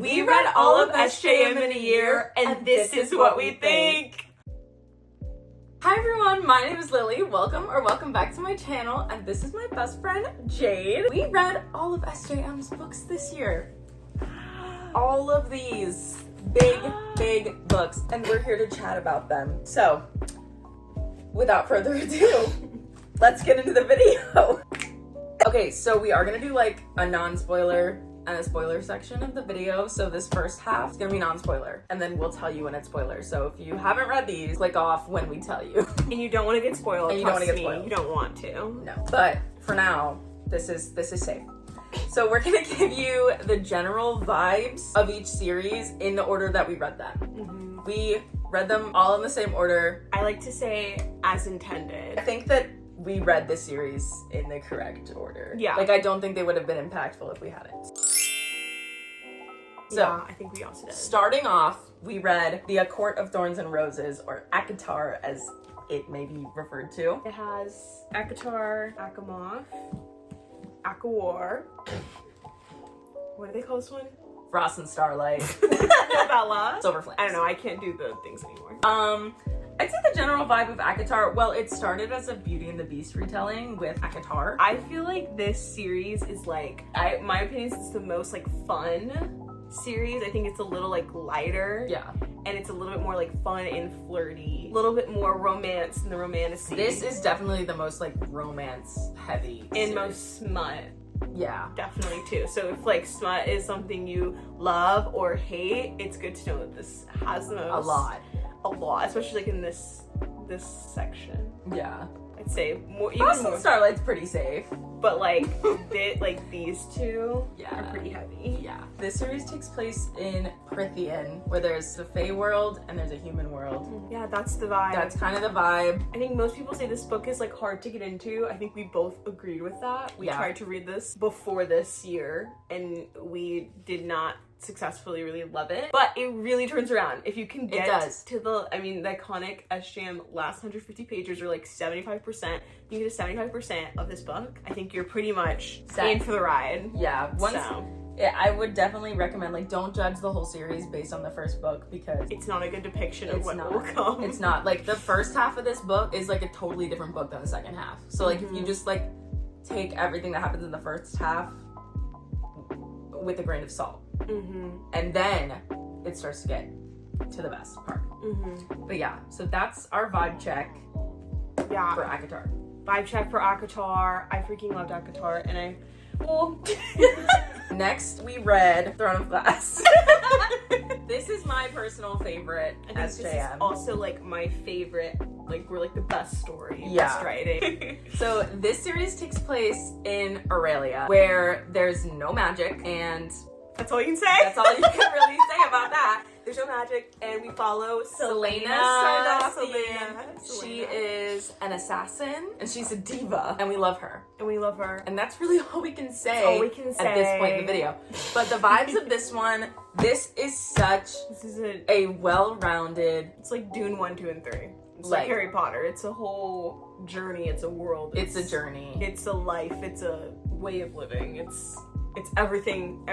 We read all of SJM in a year, and this is what we think. Hi everyone, my name is Lily. Welcome back to my channel, and this is my best friend, Jade. We read all of SJM's books this year. All of these big books, and we're here to chat about them. So, without further ado, let's get into the video. Okay, so we are gonna do like a non-spoiler and a spoiler section of the video. So this first half is gonna be non-spoiler, and then we'll tell you when it's spoiler. So if you haven't read these, click off when we tell you. And you don't want to get spoiled. And you don't want to get me, spoiled. You don't want to. No. But for now, this is safe. So we're gonna give you the general vibes of each series in the order that we read them. Mm-hmm. We read them all in the same order. I like to say as intended. I think that we read this series in the correct order. Yeah. Like, I don't think they would have been impactful if we hadn't. So, yeah, I think we also did. Starting off, we read The Court of Thorns and Roses, or acotar as it may be referred to. It has acotar, akamoth, akawar. What do they call this one? Frost and Starlight. Novella. Silver Flames. I don't know, I can't do the things anymore. I'd say the general vibe of acotar, well, it started as a Beauty and the Beast retelling with acotar. I feel like this series is like, my opinion is it's the most like fun series. I think it's a little like lighter. Yeah. And it's a little bit more like fun and flirty. A little bit more romance in the romantasy. This is definitely the most like romance heavy and series. most smut. Yeah. Definitely too. So if like smut is something you love or hate, it's good to know that this has the most. A lot, especially like in this section. Yeah. I'd say more. Frost and Starlight's pretty safe. But like, these two Yeah. are pretty heavy. Yeah. This series takes place in Prithian, where there's the Fae world and there's a human world. Yeah, that's the vibe. That's kind of the vibe. I think most people say this book is like hard to get into. I think we both agreed with that. We tried to read this before this year, and we did not successfully really love it, but it really turns around if you can get to the iconic SJM last 150 pages, or like 75%. You get to 75% of this book, I think you're pretty much in for the ride. Yeah. I would definitely recommend, like, don't judge the whole series based on the first book, because it's not a good depiction of what will come. It's not. Like, the first half of this book is like a totally different book than the second half. So like, if you just like take everything that happens in the first half with a grain of salt. And then it starts to get to the best part. But yeah, so that's our vibe check for acotar. Vibe check for acotar. I freaking loved acotar, and Next, we read Throne of Glass. This is my personal favorite SJM. This is also like my favorite, like we're like the best story, best writing. So this series takes place in Aurelia, where there's no magic, and that's all you can say. That's all you can really say about that. There's no magic, and we follow Selena Sardossian. She is an assassin, and she's a diva, and we love her. And that's really all we can say, all we can say at this point in the video. But the vibes of this one, this is a well-rounded... It's like Dune 1, 2, and 3. It's like Harry Potter. It's a whole journey. It's a world. It's a journey. It's a life. It's a way of living. It's everything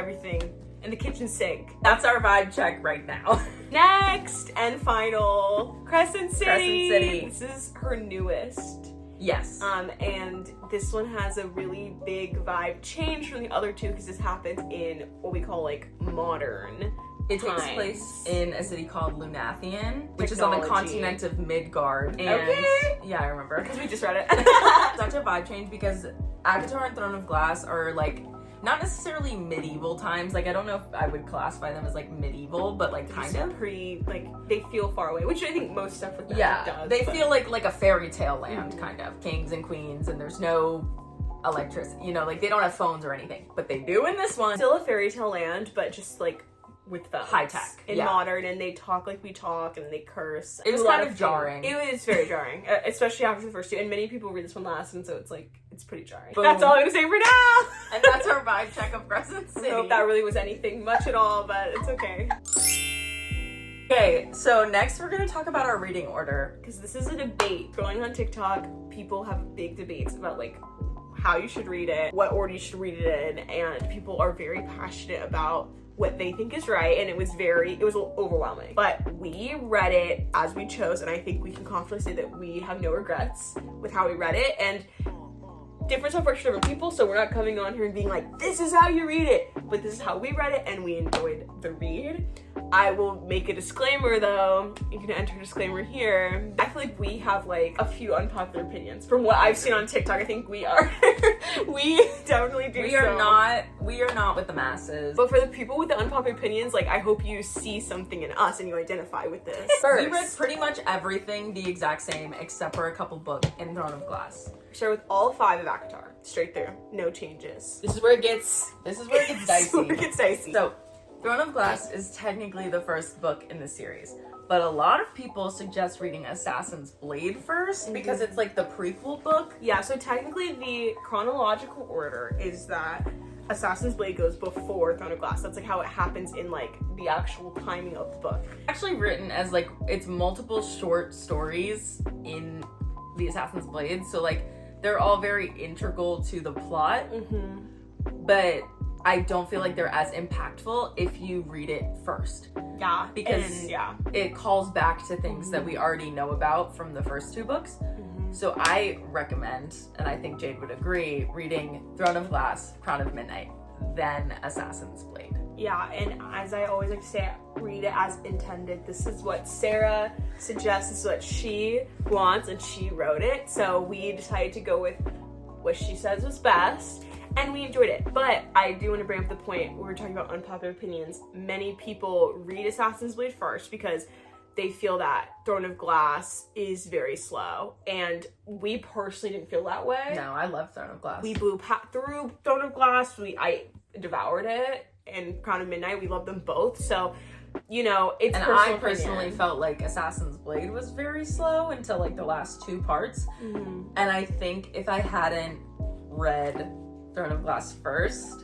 in the kitchen sink. That's our vibe check right now. Next and final, Crescent City. This is her newest. Yes. And this one has a really big vibe change from the other two, because this happens in what we call like modern. It takes place in a city called Lunathian, which is on the continent of Midgard. And yeah, I remember, because we just read it. Such a vibe change, because acotar and Throne of Glass are like not necessarily medieval times. Like, I don't know if I would classify them as like medieval, but like kind of pretty, like they feel far away, which I think most stuff with that does. They feel like a fairy tale land, kind of kings and queens, and there's no electricity. You know, like they don't have phones or anything, but they do in this one. Still a fairy tale land, but just like with phones. High tech and modern, and they talk like we talk, and they curse. It was kind of jarring. It was very jarring, especially after the first two. And many people read this one last, and so it's like it's pretty jarring. Boom. That's all I'm gonna say for now. And that's our vibe check of Crescent City. I don't know if that really was anything much at all, but it's okay. Okay, so next we're gonna talk about our reading order, because this is a debate going on TikTok. People have big debates about like how you should read it, what order you should read it in, and people are very passionate about what they think is right, and it was a little overwhelming. But we read it as we chose, and I think we can confidently say that we have no regrets with how we read it, and different stuff works for different people, so we're not coming on here and being like, this is how you read it, but this is how we read it, and we enjoyed the read. I will make a disclaimer though. You can enter a disclaimer here. I feel like we have like a few unpopular opinions. From what I've seen on TikTok, I think we are. We definitely do. We are not with the masses. But for the people with the unpopular opinions, like, I hope you see something in us and you identify with this. First, we read pretty much everything the exact same except for a couple books in Throne of Glass. Start with all 5 of acotar, straight through, no changes. This is where it gets dicey. So, Throne of Glass is technically the first book in the series, but a lot of people suggest reading Assassin's Blade first because it's like the prequel book. Yeah, so technically the chronological order is that Assassin's Blade goes before Throne of Glass. That's like how it happens in like the actual timing of the book. Actually written as like, it's multiple short stories in the Assassin's Blade, so like they're all very integral to the plot, but I don't feel like they're as impactful if you read it first. Yeah. Because it calls back to things that we already know about from the first 2 books. So I recommend, and I think Jade would agree, reading Throne of Glass, Crown of Midnight, then Assassin's Blade. Yeah, and as I always like to say, read it as intended. This is what Sarah suggests, this is what she wants, and she wrote it. So we decided to go with what she says was best. And we enjoyed it. But I do want to bring up the point, we were talking about unpopular opinions. Many people read Assassin's Blade first because they feel that Throne of Glass is very slow. And we personally didn't feel that way. No, I love Throne of Glass. We blew through Throne of Glass. I devoured it. And Crown of Midnight, we love them both. So, you know, it's and personal I personally felt like Assassin's Blade was very slow until like the last 2 parts. And I think if I hadn't read Throne of Glass first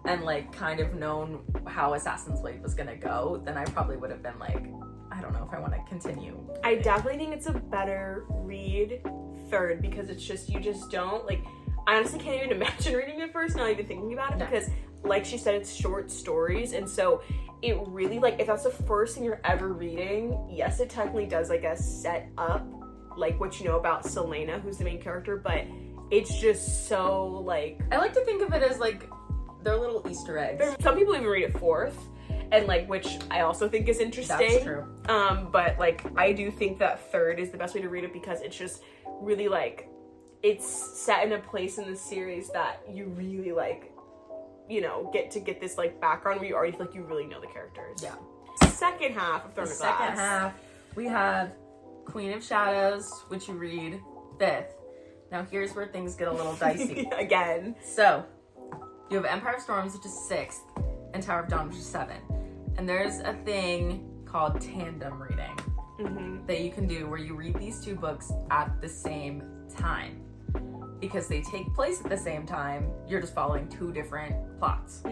and like kind of known how Assassin's Blade was gonna go, then I probably would have been like, I don't know if I want to continue. I definitely think it's a better read third because it's just, you just don't like, I honestly can't even imagine reading it first, not even thinking about it, because like she said, it's short stories, and so it really, like, if that's the first thing you're ever reading, yes, it technically does, I guess, set up like what you know about Selena, who's the main character, but it's just so, like... I like to think of it as, like, they're little Easter eggs. Some people even read it fourth, and, like, which I also think is interesting. That's true. But, like, I do think that third is the best way to read it because it's just really, like, it's set in a place in the series that you really, like, you know, get this, like, background where you already feel like you really know the characters. Yeah. Second half of Throne of Glass. Second half, we have Queen of Shadows, which you read 5th. Now here's where things get a little dicey. Again. So, you have Empire of Storms, which is 6th, and Tower of Dawn, which is 7th. And there's a thing called tandem reading that you can do where you read these 2 books at the same time. Because they take place at the same time, you're just following 2 different plots.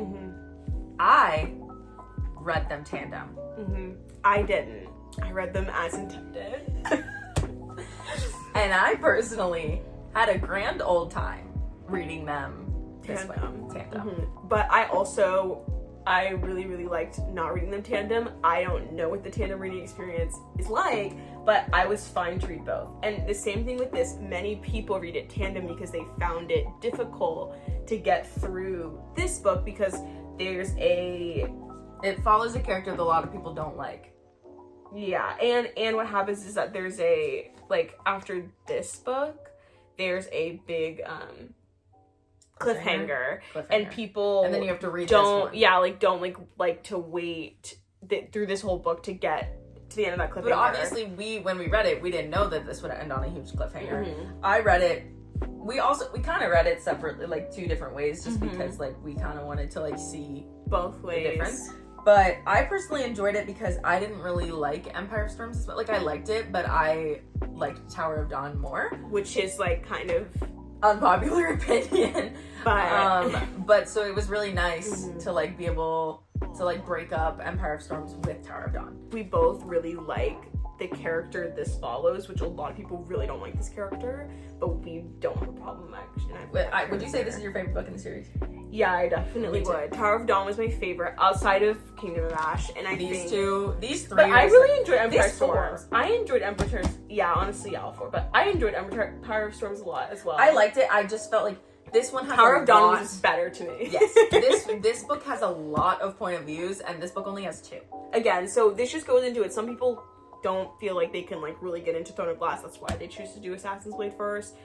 I read them tandem. I didn't. I read them as intended. And I personally had a grand old time reading them this way. Tandem. But I really, really liked not reading them tandem. I don't know what the tandem reading experience is like, but I was fine to read both. And the same thing with this, many people read it tandem because they found it difficult to get through this book because it follows a character that a lot of people don't like. Yeah, and what happens is that there's a, like, after this book, there's a big cliffhanger, and people and then you have to read don't this one. don't like to wait through this whole book to get to the end of that cliffhanger. But obviously when we read it, we didn't know that this would end on a huge cliffhanger. I read it, we kind of read it separately, like 2 different ways, just because like we kind of wanted to like see both ways the difference. But I personally enjoyed it because I didn't really like Empire of Storms. Like, I liked it, but I liked Tower of Dawn more. Which is, like, kind of... unpopular opinion. But so it was really nice to, like, be able to, like, break up Empire of Storms with Tower of Dawn. We both really like the character this follows, which a lot of people really don't like this character, but we don't have a problem actually. Would you say this is your favorite book in the series? Yeah, I definitely would. Tower of Dawn was my favorite outside of Kingdom of Ash, and I think these three. But I really enjoyed Empire these four. Storms. I enjoyed Empire Storms. Yeah, honestly, all four. But I enjoyed Empire Storms a lot as well. I liked it. I just felt like this one has Tower of Dawn was better to me. Yes, this book has a lot of point of views, and this book only has 2. Again, so this just goes into it. Some people don't feel like they can like really get into Throne of Glass. That's why they choose to do Assassin's Blade first.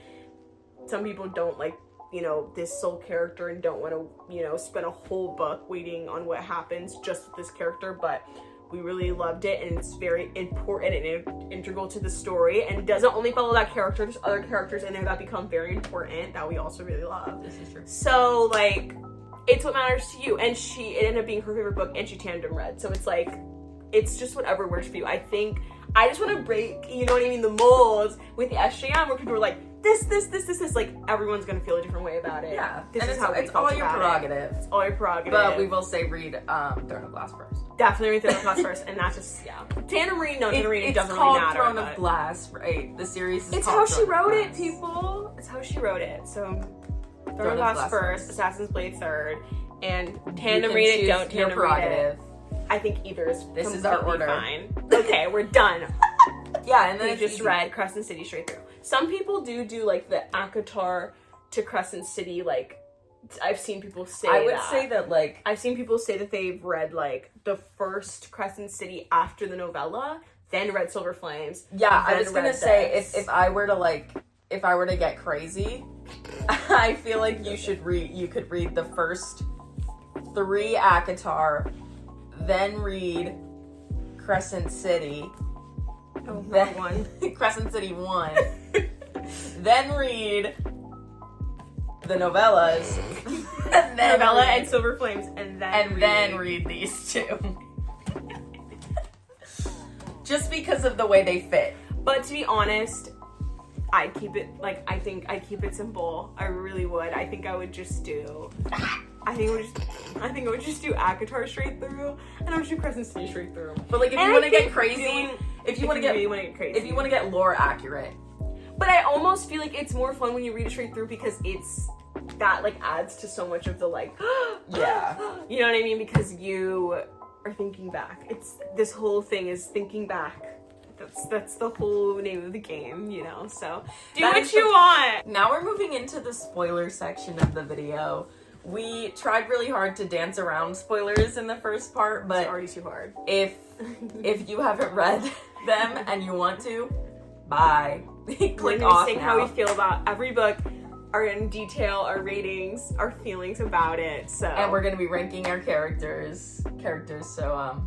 Some people don't like, you know, this sole character and don't want to, you know, spend a whole book waiting on what happens just with this character, but we really loved it, and it's very important and integral to the story, and doesn't only follow that character, there's other characters in there that become very important that we also really love. This is true. So like, it's what matters to you, and it ended up being her favorite book, and she tandem read, so it's like, it's just whatever works for you. I think I just want to break, you know what I mean, the molds with the SJM where people are like, this, like everyone's gonna feel a different way about it. Yeah, this and is how it's all your prerogative. It's all your prerogative. But we will say read Throne of Glass first. Definitely read Throne of Glass first, and that's just tandem reading, no tandem reading doesn't really matter. It's called Throne of Glass, right? The series is it's called how she Throne of wrote it, Glass. people. It's how she wrote it. So Throne of Glass first, Assassin's Blade third, and tandem read it. Don't tandem read it. I think either is this is our order. Fine. Okay, we're done. Yeah, and then we just read Crescent City straight through. Some people do like the acotar to Crescent City. Like, I've seen people say I would say that, like, I've seen people say that they've read like the first Crescent City after the novella, then read Silver Flames. Yeah, I was gonna say if I were to get crazy, I feel like you could read the first 3 acotar, then read Crescent City. Oh, then one. Crescent City 1. Then read the novellas. And then novella and Silver Flames, and then read these 2. Just because of the way they fit. But to be honest, I'd keep it like I think I'd keep it simple. I really would. I think I would just do I think I would just do acotar straight through, and I would do Crescent City straight through. But like, if you want to get crazy, if you want to get crazy, if you want to get lore accurate. But I almost feel like it's more fun when you read it straight through, because it's that like adds to so much of the like yeah, you know what I mean, because you are thinking back. It's this whole thing is thinking back. That's the whole name of the game, you know. So do what you want. Now we're moving into the spoiler section of the video. We tried really hard to dance around spoilers in the first part, but it's already too hard. If you haven't read them and you want to, bye. Click off say now. How we feel about every book, are in detail, our ratings, our feelings about it. So and we're gonna be ranking our characters. So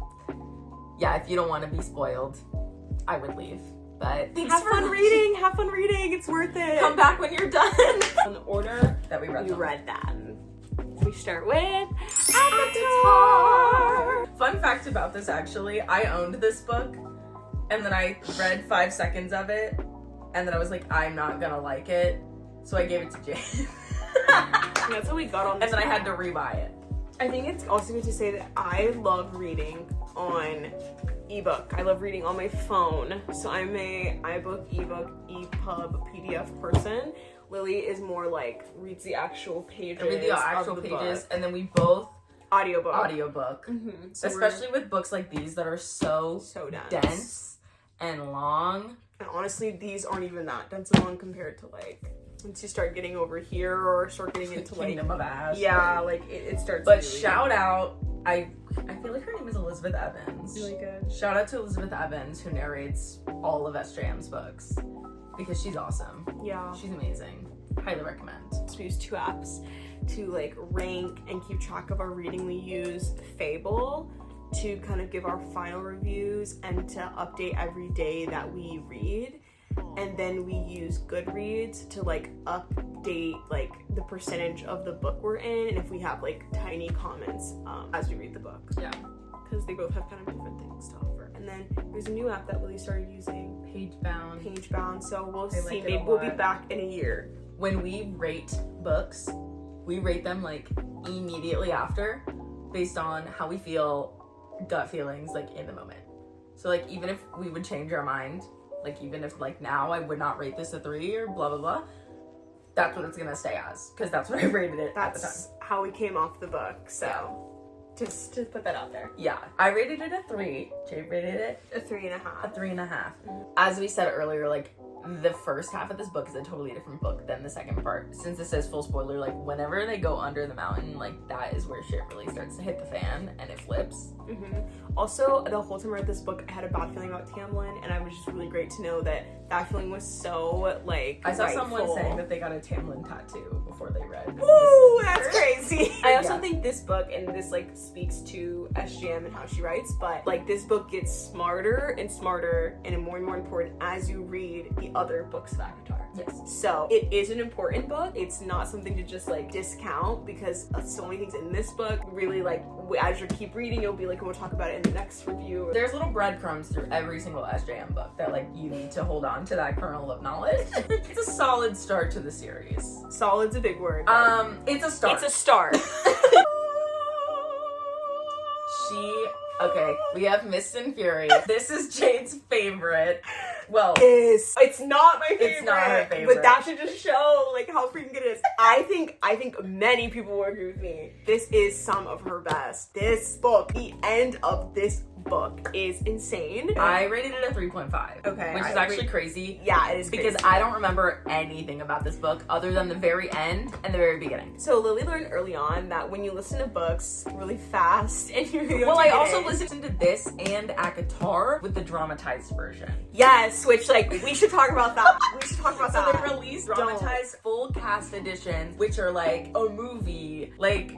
yeah, if you don't want to be spoiled, I would leave. But thanks have for fun watching. reading. Have fun reading. It's worth it. Come back when you're done. In the order that we read. You read that. We start with Avatar. Fun fact about this, actually, I owned this book, and then I read 5 seconds of it, and then I was like, I'm not gonna like it, so I gave it to Jade. That's how we got on this. And then I had to rebuy it. I think it's also good to say that I love reading on ebook. I love reading on my phone. So I'm a iBook, ebook, EPUB, PDF person. Lily is more like reads the actual pages. I read the actual pages, book. And then we both audiobook. Mm-hmm. So especially with books like these that are so dense and long. And honestly, these aren't even that dense and long compared to like once you start getting over here or start getting into like Kingdom of Ash. Yeah, like it starts. But really shout out, I feel like her name is Elizabeth Evans. Really good. Shout out to Elizabeth Evans, who narrates all of SJM's books, because she's awesome. Yeah, she's amazing. Highly recommend. So we use 2 apps to like rank and keep track of our reading. We use Fable to kind of give our final reviews and to update every day that we read. And then we use Goodreads to like update like the percentage of the book we're in, and if we have like tiny comments as we read the book. Yeah, because they both have kind of different things to offer. And then there's a new app that Lily started using, Pagebound. So we'll see. Maybe we'll be back in a year. When we rate books, we rate them like immediately after, based on how we feel, gut feelings, like in the moment. So, like, even if we would change our mind, like, even if, like, now I would not rate this a 3 or blah, blah, blah, that's what it's gonna stay as. Because that's what I rated it at the time. That's how we came off the book, so just to put that out there. Yeah. I rated it a 3. Jade rated it A 3.5. a 3.5. As we said earlier, like, the first half of this book is a totally different book than the second part. Since this is full spoiler, like, whenever they go under the mountain, like, that is where shit really starts to hit the fan and it flips. Also, the whole time I read this book, I had a bad feeling about Tamlin, and it was just really great to know that that feeling was so, like, I saw rightful. someone saying that they got a Tamlin tattoo before they read. Woo, that's crazy. I also Yeah. think this book, and this, like, speaks to SGM and how she writes, but, like, this book gets smarter and smarter and more important as you read the other books of acotar. Yes. So it is an important book. It's not something to just, like, discount, because so many things in this book really, like, as you keep reading, you'll be like, we'll talk about it in the next review. There's little breadcrumbs through every single SJM book that, like, you need to hold on to that kernel of knowledge. It's a solid start to the series. Solid's a big word. It's a start. It's a start. Okay, we have Mist and Fury. This is Jade's favorite. Well, it's not my favorite. It's not her favorite. But that should just show, like, how freaking good it is. I think many people will agree with me. This is some of her best. This book, the end of this book is insane. I rated it a 3.5. Okay. Which is actually crazy. Yeah, it is because crazy. I don't remember anything about this book other than the very end and the very beginning. So Lily learned early on that when you listen to books really fast and you really I also listened to this and acotar with the dramatized version. Yes, which, like, we should talk about that. So they released dramatized full cast editions, which are like a movie. Like,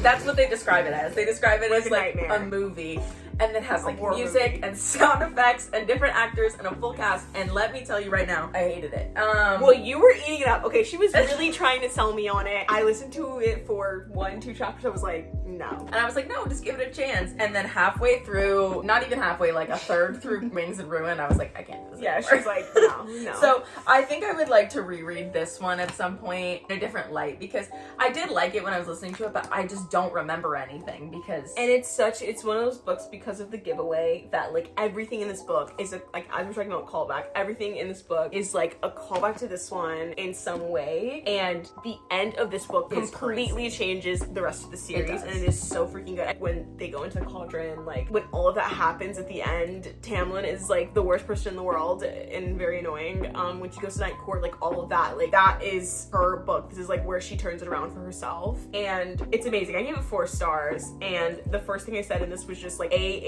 that's what they describe it as. They describe it as like a movie. And it has like music and sound effects and different actors and a full cast. And let me tell you right now, I hated it. Well, you were eating it up. Okay, she was really trying to sell me on it. I listened to it for 1-2 chapters. I was like, no. And I was like, no, just give it a chance. And then halfway through, not even halfway, like a third through Wings and Ruin, I was like, I can't do this anymore. She's like, no. So I think I would like to reread this one at some point in a different light, because I did like it when I was listening to it, but I just don't remember anything because... And it's one of those books because of the giveaway that, like, everything in this book is like, as we're talking about callback, everything in this book is like a callback to this one in some way, and the end of this book completely changes the rest of the series, and it is so freaking good. When they go into the cauldron, like, when all of that happens at the end, Tamlin is like the worst person in the world and very annoying. When she goes to night court, like, all of that, like, that is her book. This is like where she turns it around for herself, and it's amazing. I gave it 4 stars, and the first thing I said in this was just like like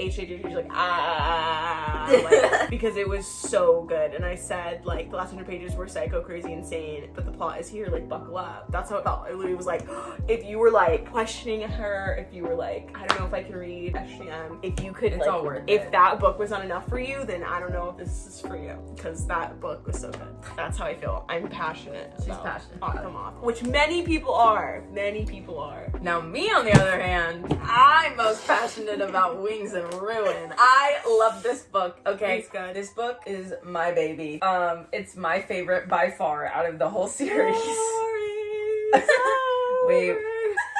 because it was so good. And I said, like, the last 100 pages were psycho crazy insane, but the plot is here, like, buckle up. That's how it felt. It literally was like, if you were like questioning her, if you were like, I don't know if I can read SGM, if you could, it's like, all worth if it. that book was not enough for you, then I don't know if this is for you, because that book was so good. That's how I feel. I'm passionate. She's passionate. Come off, which many people are. Now me, on the other hand, I'm most passionate about Wings and Ruin. I love this book. Okay, it's good. This book is my baby. It's my favorite by far out of the whole series. Wait.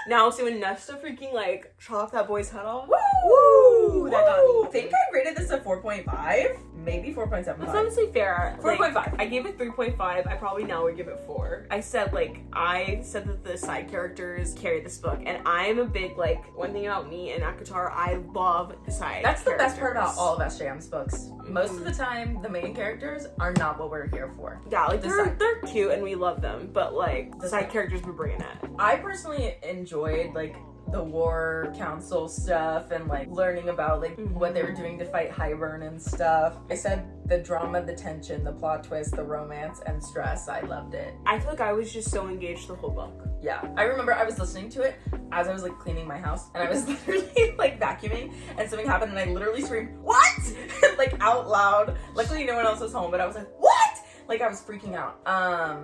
Now, see, when Nesta freaking, like, shot off that boy's head off. Woo! That got me. I think I rated this a 4.5. Maybe 4.75. That's honestly fair. 4.5. Like, I gave it 3.5. I probably now would give it 4. I said that the side characters carry this book, and I'm a big, like, one thing about me and acotar, I love the side That's the characters. best part about all of SJM's books. Most of the time, the main characters are not what we're here for. Yeah, like, they're cute and we love them, but, like, the side characters were bringing it. I personally enjoyed, like, the war council stuff and, like, learning about, like, what they were doing to fight Hybern and stuff. I said the drama, the tension, the plot twist, the romance, and stress. I loved it. I feel like I was just so engaged the whole book. Yeah. I remember I was listening to it as I was, like, cleaning my house, and I was literally, like, vacuuming, and something happened, and I literally screamed, "What?" like, out loud. Luckily, no one else was home, but I was like, "What?" Like, I was freaking out.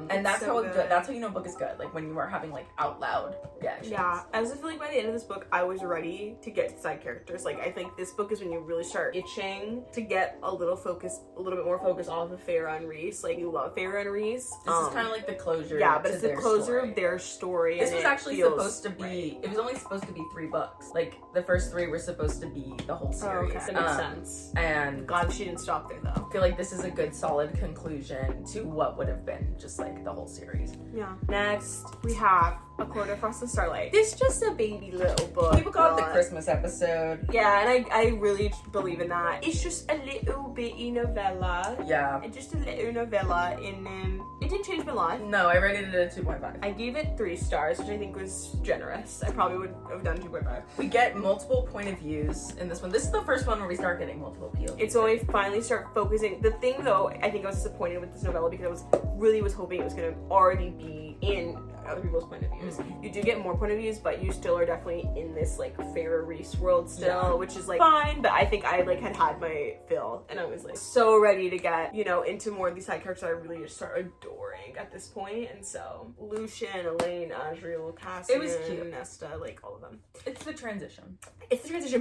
And that's so good. That's how you know a book is good. Like, when you are having, like, out loud reactions. Yeah. I also feel like by the end of this book, I was ready to get to side characters. Like, I think this book is when you really start itching to get a little bit more focus off of Feyre and Rhys. Like, you love Feyre and Rhys. This is kind of like the closure. Yeah, but it's the closure of their story. This was actually supposed to be, it was only supposed to be 3 books. Like, the first 3 were supposed to be the whole series. Oh, okay. That makes sense. And glad she didn't stop there, though. I feel like this is a good, solid conclusion to what would have been just, like, the whole series. Yeah. Next, we have A Quarter Frost and Starlight. This is just a baby little book. People call it the Christmas episode. Yeah, and I really believe in that. It's just a little bitty novella. Yeah. Just a little novella, and it didn't change my life. No, I rated it a 2.5. I gave it 3 stars, which I think was generous. I probably would have done 2.5. We get multiple point of views in this one. This is the first one where we start getting multiple POVs. It's when we finally start focusing. The thing, though, I think I was disappointed with this novella because I was hoping it was going to already be in other people's point of views. Mm-hmm. You do get more point of views, but you still are definitely in this like Feyre Rhys world still, which is like fine, but I think I like had my fill and I was like so ready to get, you know, into more of these side characters I really just start adoring at this point. And so Lucian, Elaine, Asriel, Cassian, it was cute. Nesta, like all of them. It's the transition.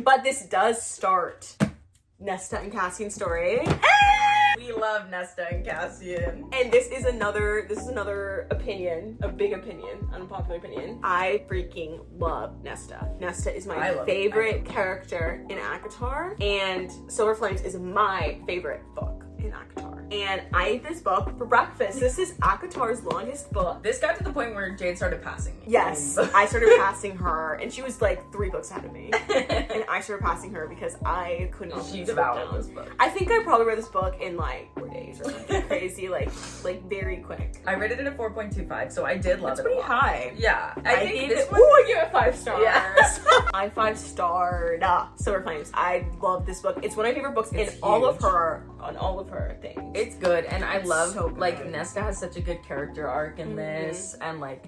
But this does start Nesta and Cassian's story. We love Nesta and Cassian. And this is another opinion, a big opinion, unpopular opinion. I freaking love Nesta. Nesta is my favorite character in acotar, and Silver Flames is my favorite book in acotar. And I ate this book for breakfast. This is acotar's longest book. This got to the point where Jade started passing me. Yes, I started passing her, and she was like 3 books ahead of me. And I started passing her because I couldn't She devoured this book. I think I probably read this book in like 4 days or something crazy, like very quick. I rated it a 4.25, so I did love it. That's pretty high. Yeah, I think gave this it. one. I gave it 5 stars. Yeah. I 5-starred Silver Flames. I love this book. It's one of my favorite books It's in all of huge. her things. It's good, and I love so good. like Nesta has such a good character arc in this, and like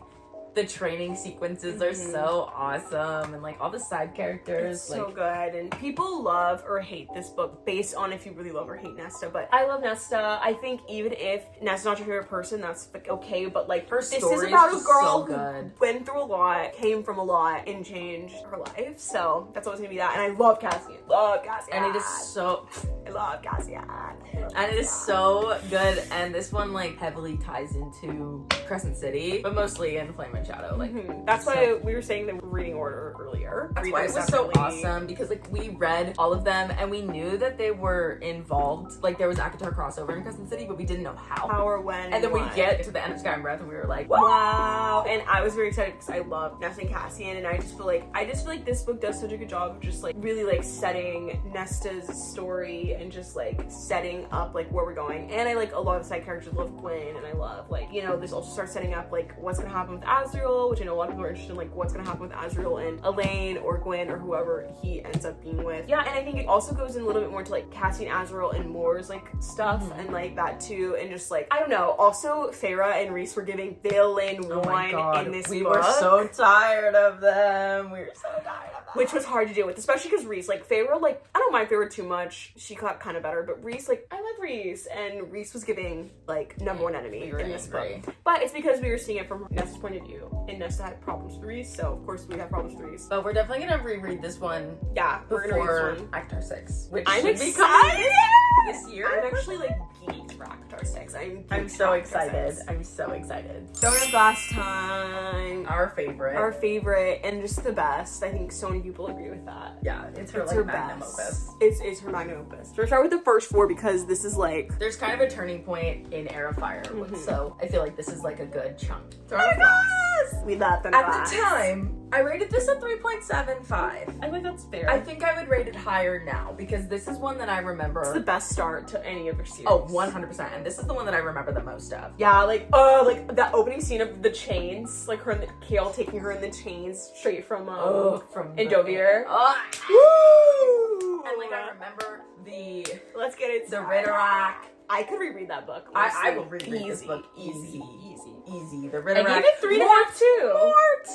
the training sequences are so awesome, and like all the side characters. It's so good, and people love or hate this book based on if you really love or hate Nesta. But I love Nesta. I think even if Nesta's not your favorite person, that's like okay. But like her story is about is a girl so good. who went through a lot, came from a lot, and changed her life. So that's always gonna be that. And I love Cassian. And it is so. I love Cassian. And it is so good, and this one like heavily ties into Crescent City, but mostly in Flame and Shadow. Like that's why we were saying the reading order earlier. That's why it was so awesome, because like we read all of them and we knew that they were involved. Like there was acotar crossover in Crescent City, but we didn't know how or when. And then we get to the end of Sky and Breath, and we were like, wow! And I was very excited because I love Nesta and Cassian, and I just feel like this book does such a good job of just like really like setting Nesta's story and just like setting up like where we're going. And I like a lot of the side characters. I love Gwen, and I love like, you know, this also starts setting up like what's gonna happen with Asriel, which I know a lot of people are interested in, like what's gonna happen with Asriel and Elaine or Gwen or whoever he ends up being with. Yeah, and I think it also goes in a little bit more to like Cassian, Asriel, and Moore's like stuff and like that too, and just like I don't know. Also, Feyre and Rhys were giving villain wine in this book. We were so tired of them. We were so tired of them. Which was hard to deal with, especially because Rhys, like Feyre, like I don't mind Feyre too much. She got kind of better, but Rhys, like I love Rhys, and Rhys was giving like #1 enemy in this book. But it's because we were seeing it from Nesta's point of view, and Nesta had problems with Rhys, so of course we have problems with Rhys. But we're definitely gonna reread this one. Yeah, we're gonna read this one. Acotar 6, which I'm should excited be coming this year. I'm actually like geeked for acotar 6. I'm so excited. I'm so excited. Stone of Glass time. Our favorite, and just the best. I think so many people agree with that. Yeah, it's her magnum opus. It's her magnum opus. So we'll start with the first 4 because this is like there's kind of a turning point in Heir of Fire, so I feel like this is like a good chunk. We love them. At the time, I rated this a 3.75. I think that's fair. I think I would rate it higher now because this is one that I remember. It's the best start to any of her series. Oh, 100%. And this is the one that I remember the most of. Yeah, like that opening scene of the chains, like her and Kale taking her in the chains straight from Endovier. Woo! And like I remember let's get it. The Ritterak. I could reread that book. I will reread this book easy. The Ritterak. I gave it 3.5 too. Mort.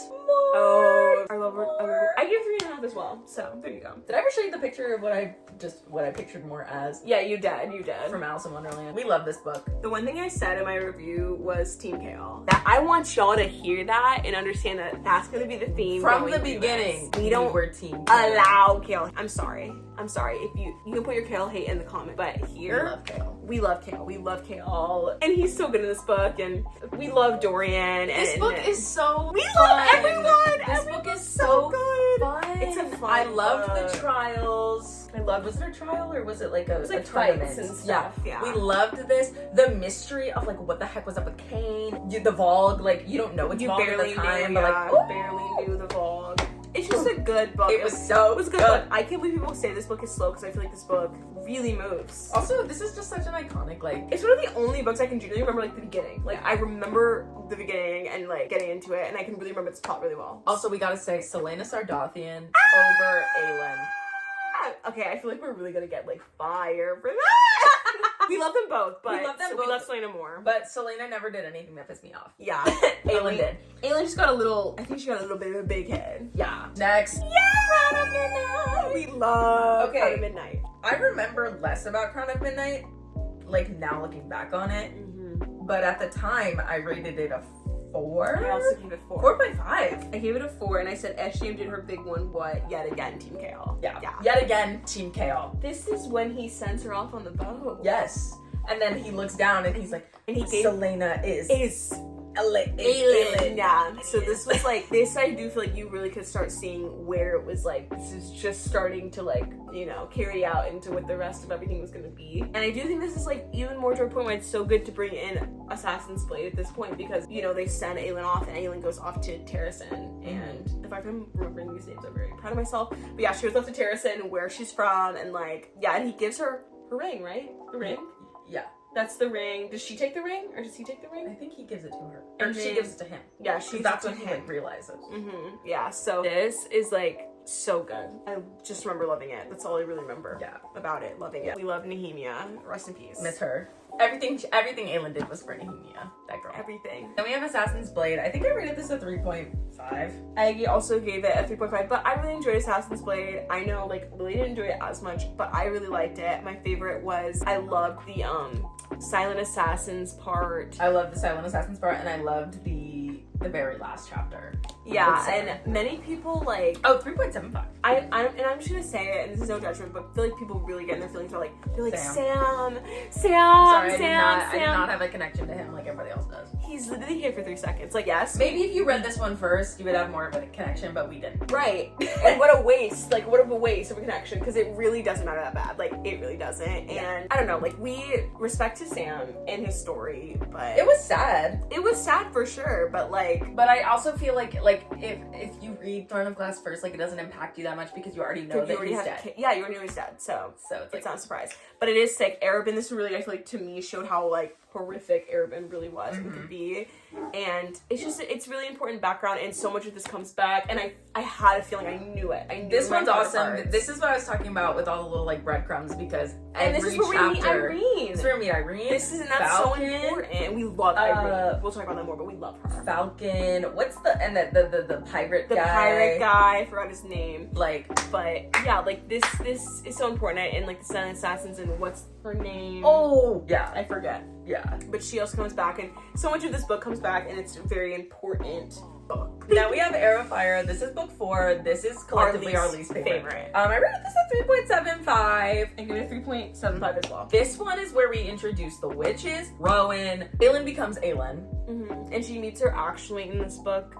Oh, I love her. I gave 3.5 as well. So there you go. Did I ever show you the picture of what I just what I pictured more as. Yeah, you did. From Alice in Wonderland. We love this book. The one thing I said in my review was Team Kale. That I want y'all to hear that and understand that that's going to be the theme from the beginning. We don't were Team Kale. allow Kale. I'm sorry. If you can put your Kale hate in the comment, but here we love Kale. We love Kale, and he's so good in this book, and we love Dorian. This book is so we fun. love everyone. This book is so good. Fun. It's a fun. I loved book. the trials. Was it a trial or was it like a, it was like a tournament? fights and stuff. Yeah. We loved this. The mystery of like what the heck was up with Cain. The Vogue, like you don't know it's Vogue at the time, but like barely knew the Vogue. It's just a good book. It was so good. Book. I can't believe people say this book is slow because I feel like this book really moves. Also, this is just such an iconic, like... It's one of the only books I can genuinely remember, like, the beginning. Like, I remember the beginning and, like, getting into it, and I can really remember its plot really well. Also, we gotta say, Selena Sardathian over Aelin. Okay, I feel like we're really gonna get, like, fire for that. We love them both, but we love Selena more. But Selena never did anything that pissed me off. Yeah. Aelin did. Aelin just got I think she got a little bit of a big head. Yeah. Next. Yeah, Crown of Midnight! We love Crown of Midnight. I remember less about Crown of Midnight, like, now looking back on it. Mm-hmm. But at the time, I rated it a 4. I also gave it 4. 4.5. I gave it a 4, and I said SJM did her big one, what? Yet again, Team Kale. Yeah. Yet again, Team Kale. This is when he sends her off on the boat. Yes. And then he looks down and he's like, and he Selena is Aelin. Yeah. So this was like, this I do feel like you really could start seeing where it was like, this is just starting to like, you know, carry out into what the rest of everything was going to be. And I do think this is like even more to a point where it's so good to bring in Assassin's Blade at this point because, you know, they send Aelin off and Aelin goes off to Terrasen. And if I'm remembering these names, I'm very proud of myself. But yeah, she goes off to Terrasen, where she's from, and like, yeah, and he gives her ring, right? The ring? Yeah. That's the ring. Does she take the ring or does he take the ring? I think he gives it to her. And she gives it to him. Yeah, that's when he like realizes. Mm-hmm. Yeah, so this is like so good. I just remember loving it. That's all I really remember about it. Loving it. We love Nehemia. Rest in peace. Miss her. Everything Aelin did was for Nehemia. That girl. Everything. Then we have Assassin's Blade. I think I rated this a 3.5. I also gave it a 3.5, but I really enjoyed Assassin's Blade. I know like Lily didn't enjoy it as much, but I really liked it. My favorite was I loved the Silent Assassins part. I loved the Silent Assassins part, and I loved the very last chapter. Yeah, and many people like 3.75. I'm just gonna say it, and this is no judgment, but I feel like people really get in their feelings. They're like Sam. Sorry, I did not have a connection to him like everybody else does. He's literally here for 3 seconds. Like, yes. Maybe if you read this one first, you would have more of a connection, but we didn't. Right. And what a waste. Like, what a waste of a connection, because it really doesn't matter that bad. Like, it really doesn't. Yeah. And I don't know, like, we respect to Sam and his story, but it was sad. It was sad for sure, but like. But I also feel like if you read Throne of Glass first, like, it doesn't impact you that much because you already know that he's dead. Yeah, you already know he's dead, so it's not a surprise. But it is sick. Arabin, this really, I feel like, to me, showed how like horrific Arabin really was and could be, and it's really important background, and so much of this comes back, and I had a feeling, I knew it. This one's awesome. This is what I was talking about with all the little like breadcrumbs, because every chapter. This is where we meet Irene. This is so important. We love Irene. We'll talk about that more, but we love her. Falcon. What's the pirate guy? The pirate guy. I forgot his name. Like, but yeah, like this is so important, and like the Silent Assassins, and what's her name? Oh yeah, I forget. Yeah, but she also comes back, and so much of this book comes back, and it's a very important book. Now we have Heir of Fire. This is book 4. This is collectively our least favorite. I rated this at 3.75. I give it a 3.75 as well. This one is where we introduce the witches, Rowan. Aelin becomes Aelin. And she meets her actually in this book,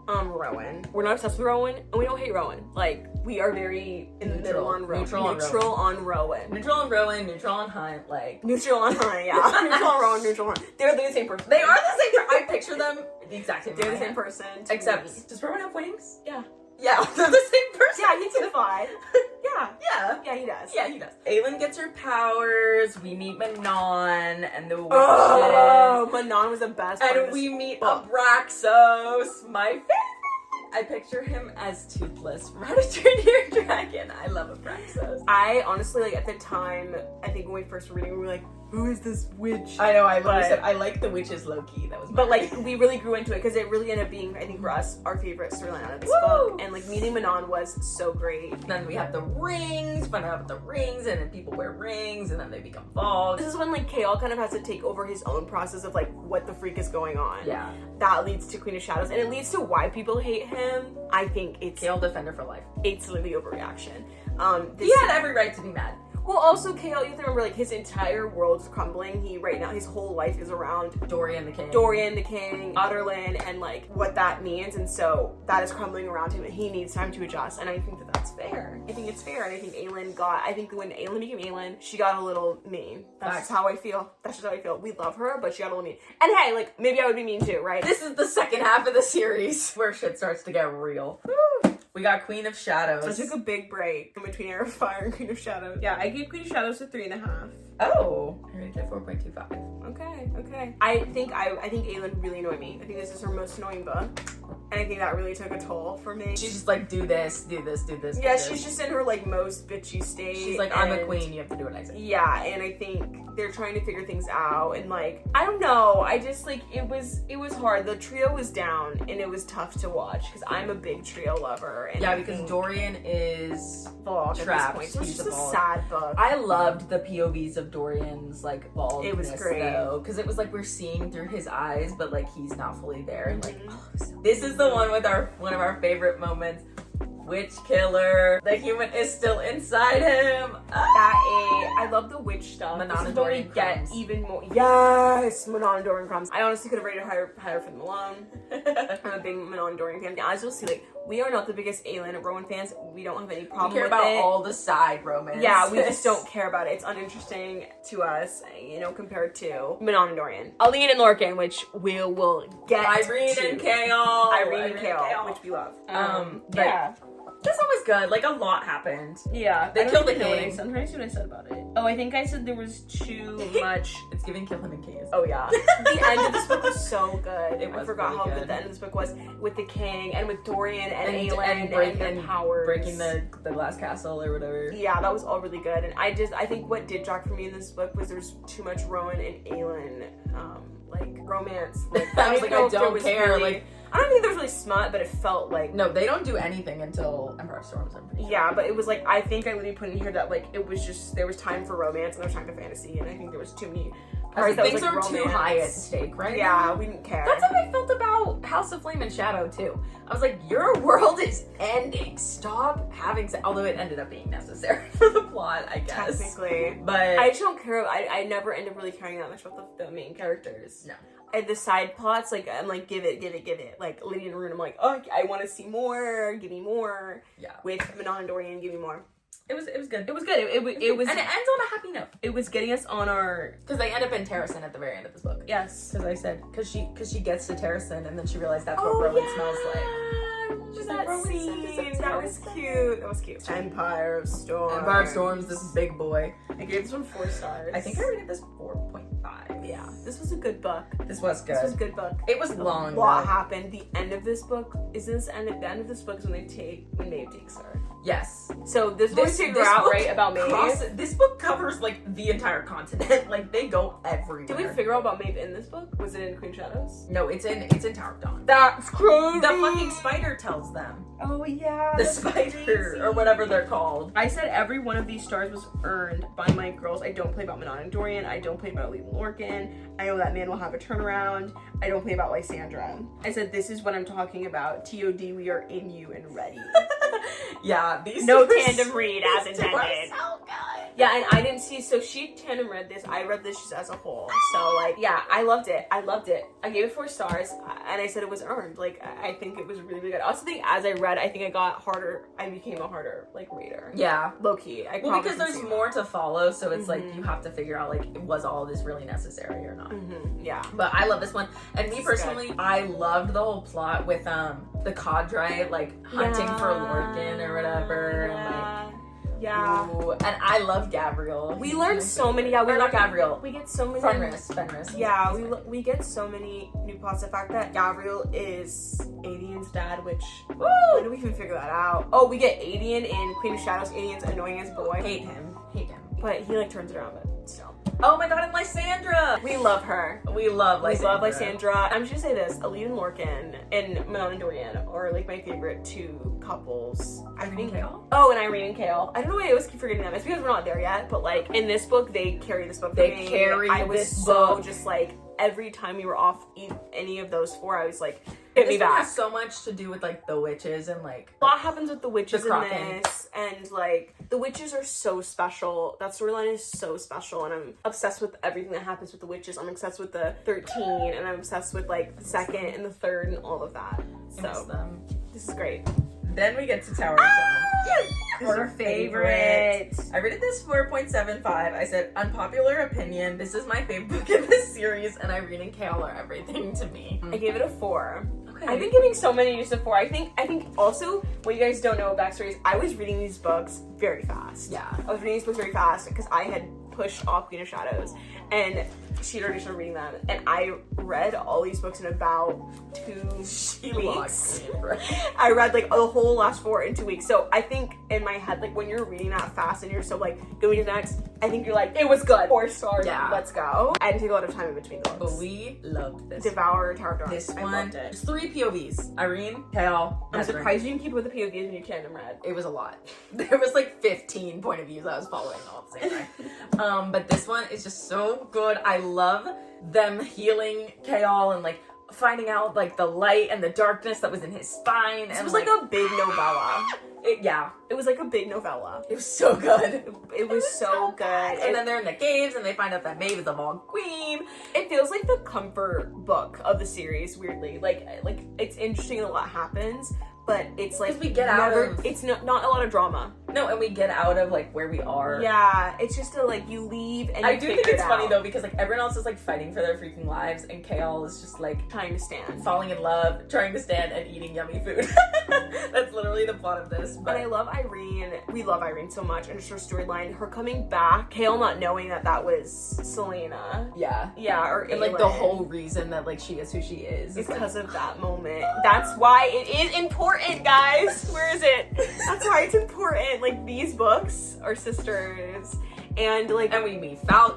Rowan. We're not obsessed with Rowan, and we don't hate Rowan. Like, we are very in the middle on Rowan. Neutral on Rowan. Neutral on Rowan, neutral on Hunt, like. Neutral on Hunt, yeah. Neutral on Rowan, neutral on Hunt. They're the same person. They are the same person. I picture them the exact same. They're the same person. Except, does Rowan have wings? Yeah. Yeah, they're the same person. Yeah, he can fly. Yeah. Yeah, he does. Yeah, he does. Aelin gets her powers. We meet Manon and the witches. Oh, Manon was the best. And we meet Abraxos, my favorite. I picture him as toothless Ratatouille dragon. I love Abraxos. I honestly, like, at the time, I think when we first were reading, we were like, who is this witch? I know, I literally said, I like the witches low-key. That was But, like, we really grew into it because it really ended up being, I think, for us, our favorite storyline out of this book. And, like, meeting Manon was so great. Then we have the rings, find out about the rings, and then people wear rings, and then they become Vogs. This is when, like, Chaol kind of has to take over his own process of, like, what the freak is going on. Yeah. That leads to Queen of Shadows, and it leads to why people hate him. I think it's... Chaol Defender for life. It's literally overreaction. He had every right to be mad. Well, also, Chaol, you have to remember, like, his entire world is crumbling. Right now, his whole life is around Dorian the King, Otterland, and, like, what that means. And so that is crumbling around him, and he needs time to adjust. And I think that that's fair. I think it's fair. And I think I think when Aelin became Aelin, she got a little mean. That's just how I feel. That's just how I feel. We love her, but she got a little mean. And hey, like, maybe I would be mean too, right? This is the second half of the series where shit starts to get real. Woo. We got Queen of Shadows. I took a big break in between Heir of Fire and Queen of Shadows. Yeah, I gave Queen of Shadows a 3.5. Oh, I rated it 4.25. Okay. I think Aelin really annoyed me. I think this is her most annoying book. And I think that really took a toll for me. She's just like, do this, do this, do this. Yeah, she's just in her, like, most bitchy state. She's like, I'm a queen, you have to do what I say. Yeah, and I think they're trying to figure things out, and, like, I don't know. I just, like, it was hard. The trio was down, and it was tough to watch, because I'm a big trio lover. And yeah, because Dorian is trapped. So it's just a sad book. I loved the POVs of Dorian's, like, baldness. It was great. Though, because it was like we're seeing through his eyes, but, like, he's not fully there. And, like, this is the one with one of our favorite moments. Witch killer. The human is still inside him. I love the witch stuff. Manon and Dorian get even more. Yes, Manon and Dorian crumbs. I honestly could have rated higher for them alone. I'm a big Manon and Dorian fan. As you'll see, like, we are not the biggest Aelin and Rowan fans. We don't have any problem with it. We care about all the side romance. Yeah, we just don't care about it. It's uninteresting to us, you know, compared to Manon and Dorian. Aline and Lorcan, which we'll get Irene to. and Chaol. Irene and Chaol, which we love. Yeah. This one was good. Like, a lot happened. Yeah. They killed the king. Sometimes what I said about it. Oh, I think I said there was too much. It's giving kill him in case. Oh, yeah. The end of this book was so good. I forgot really how good good the end of this book was with the king and with Dorian and Aelin and Howard breaking the glass castle or whatever. Yeah, that was all really good. And I think what did drag for me in this book was there's too much Rowan and Aelin, like, romance. Like, I was like, I don't care. Really, like, I don't think there was really smut, but it felt like... No, they don't do anything until Empire of Storms, I'm pretty sure. Yeah, but it was like, I think I literally put in here that, like, it was just, there was time for romance and there was time for fantasy, and I think there was too many parts that things was, like, are romance. too high at stake, right? Yeah, we didn't care. That's how I felt about House of Flame and Shadow, too. I was like, your world is ending. Stop having sex. Although it ended up being necessary for the plot, I guess. Technically. But I just don't care. I never end up really caring that much about the main characters. No. And the side plots, like, I'm like, give it. Like, Lydia and Rune, I'm like, oh, I want to see more. Give me more. Yeah. With Manon and Dorian, give me more. It was good. It was good. It was, and it ends on a happy note. It was getting us on our... Because they end up in Terrasen at the very end of this book. Yes. Because I said, because she gets to Terrasen and then she realized that's what Rowan smells like. She's that scene. That was cute. That was cute. Empire of Storms. Empire of Storms, this big boy. I gave this one 4 stars. I think I rated this 4.5. Yeah. This was a good book. This was good. This was a good book. It was long. A lot happened. The end of this book is the end of this book is when Maeve takes her. Yes. So this book figure out right about Maeve. This book covers like the entire continent. Like they go everywhere. Did we figure out about Maeve in this book? Was it in Queen Shadows? No, it's in Tower of Dawn. That's crazy. The fucking spider tells them. Oh yeah. The spider or whatever they're called. I said every one of these stars was earned by my girls. I don't play about Manon and Dorian. I don't play about Lee and Lorcan. I know that man will have a turnaround. I don't play about Lysandra. I said this is what I'm talking about. TOD, we are in you and ready. Yeah, these no tandem read as intended. So good. Yeah, and I didn't see, so she tandem read this. I read this just as a whole. So like, yeah, I loved it. I gave it 4 stars, and I said it was earned. Like, I think it was really, really good. I also think as I read, I think I became a harder like reader. Yeah, low key. Well, because there's more to follow, so it's like you have to figure out like, was all this really necessary or not? Yeah, but I love this one, and me personally, I loved the whole plot with the cadre like hunting for Lorcan or whatever. Yeah. Ooh, and I love Gabriel. We learned so many. Yeah, not Gabriel. We get so many. Fenris. Yeah, we get so many new plots. The fact that Gabriel is Adian's dad, which when do we even figure that out? Oh, we get Adian in Queen of Shadows. Adian's annoying as boy. Hate him. But he like turns it around, but still. Oh my god, and Lysandra! We love her. We love Lysandra. We love Lysandra. I'm just gonna say this, Alita and Lorcan and Manon and Dorian are like my favorite two couples. Irene and Kale? Oh, and Irene and Kale. I don't know why I always keep forgetting them. It's because we're not there yet, but like in this book, they carry this book for me. I was so just like, every time we were off any of those four, I was like, hit me back. Has so much to do with like the witches and like a lot happens with the witches in this, and like the witches are so special. That storyline is so special, and I'm obsessed with everything that happens with the witches. I'm obsessed with the 13, and I'm obsessed with like the second and the third and all of that. So this is great. Then we get to Tower of Dawn. Our favorite. I rated this 4.75. I said, unpopular opinion, this is my favorite book in this series, and Irene and Kale are everything to me. I gave it a 4. Okay. I've been giving so many just a 4. I think also, what you guys don't know about backstories, I was reading these books very fast. Yeah. I was reading these books very fast because I had pushed off Queen of Shadows, and she'd already started reading them, and I read all these books in about 2 weeks. I read like the whole last 4 in 2 weeks. So I think in my head, like when you're reading that fast and you're so like going to the next, I think you're like, it was good. 4 stars. Yeah. Let's go. I didn't take a lot of time in between books. But we loved this. Devour Tower of Dawn. This I one. loved it. There's 3 POVs. Irene, Kale, I'm surprised you didn't keep with the POVs when you tandem read. It was a lot. There was like 15 point of views I was following all at the same time. But this one is just so good. I love them healing Kale and like finding out like the light and the darkness that was in his spine. This and was like a big novella. It was like a big novella. It was so good. It was so good. And then they're in the caves and they find out that Maeve is a Vol Queen. It feels like the comfort book of the series, weirdly. Like it's interesting and a lot happens, but it's like we get out of it's not a lot of drama. No, and we get out of like where we are. Yeah, it's just like you leave and I do think it's funny though, because like everyone else is like fighting for their freaking lives and Kale is just like trying to stand, falling in love, trying to stand and eating yummy food. That's literally the plot of this. But and I love Irene. We love Irene so much, and just her storyline, her coming back, Kale not knowing that was Selena. Yeah, or and like the whole reason that like she is who she is because of that moment. That's why it is important, guys. Where is it? That's why it's important. Like these books are sisters, and like, and